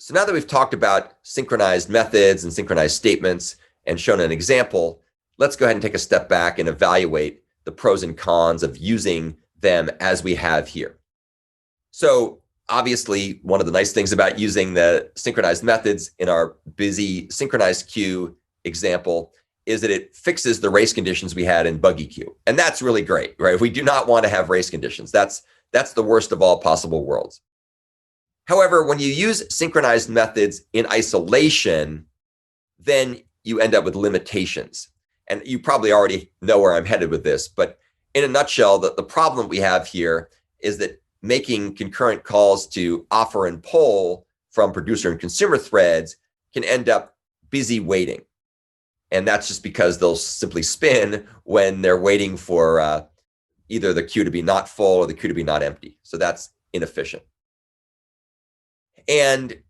So now that we've talked about synchronized methods and synchronized statements and shown an example, let's go ahead and take a step back and evaluate the pros and cons of using them as we have here. So obviously, one of the nice things about using the synchronized methods in our theBusySynchronizedQueue example is that it fixes the race conditions we had in buggy queue. And that's really great, right? We do not want to have race conditions. That's the worst of all possible worlds. However, when you use synchronized methods in isolation, then you end up with limitations. And you probably already know where I'm headed with this, but in a nutshell, the problem we have here is that making concurrent calls to offer and poll from producer and consumer threads can end up busy waiting. And that's just because they'll simply spin when they're waiting for either the queue to be not full or the queue to be not empty. So that's inefficient. And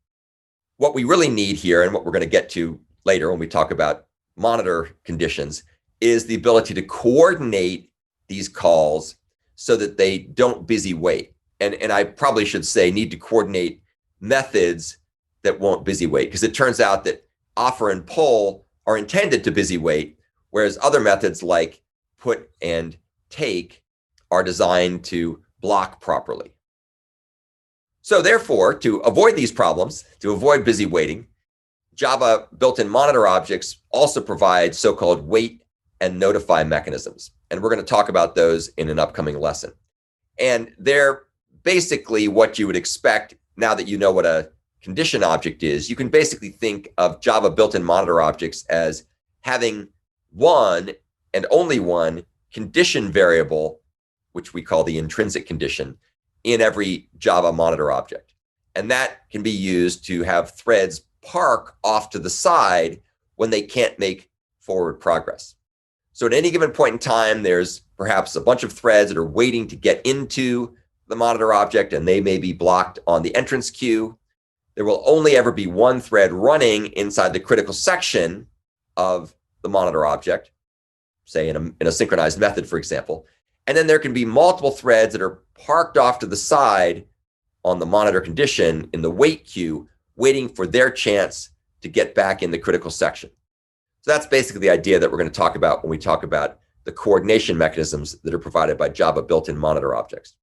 what we really need here, and what we're going to get to later when we talk about monitor conditions, is the ability to coordinate these calls so that they don't busy wait. And I probably should say need to coordinate methods that won't busy wait, because it turns out that offer and poll are intended to busy wait, whereas other methods like put and take are designed to block properly. So therefore, to avoid these problems, to avoid busy waiting, Java built-in monitor objects also provide so-called wait and notify mechanisms. And we're going to talk about those in an upcoming lesson. And they're basically what you would expect now that you know what a condition object is. You can basically think of Java built-in monitor objects as having one and only one condition variable, which we call the intrinsic condition, in every Java monitor object. And that can be used to have threads park off to the side when they can't make forward progress. So at any given point in time, there's perhaps a bunch of threads that are waiting to get into the monitor object, and they may be blocked on the entrance queue. There will only ever be one thread running inside the critical section of the monitor object, say in a synchronized method, for example. And then there can be multiple threads that are parked off to the side on the monitor condition in the wait queue, waiting for their chance to get back in the critical section. So that's basically the idea that we're going to talk about when we talk about the coordination mechanisms that are provided by Java built-in monitor objects.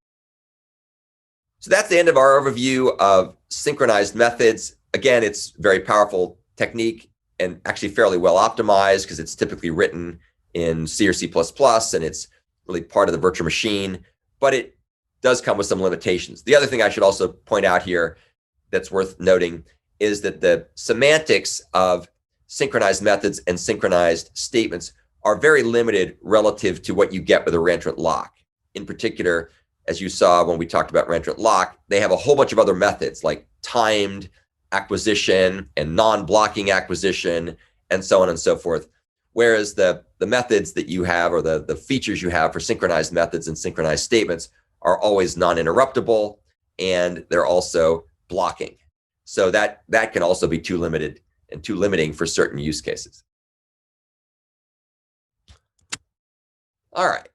So that's the end of our overview of synchronized methods. Again, it's a very powerful technique and actually fairly well optimized because it's typically written in C or C++, and it's really part of the virtual machine, but it does come with some limitations. The other thing I should also point out here that's worth noting is that the semantics of synchronized methods and synchronized statements are very limited relative to what you get with a reentrant lock. In particular, as you saw when we talked about reentrant lock, they have a whole bunch of other methods like timed acquisition and non-blocking acquisition and so on and so forth. Whereas the methods that you have, or the features you have for synchronized methods and synchronized statements, are always non-interruptible, and they're also blocking. So that can also be too limited and too limiting for certain use cases. All right.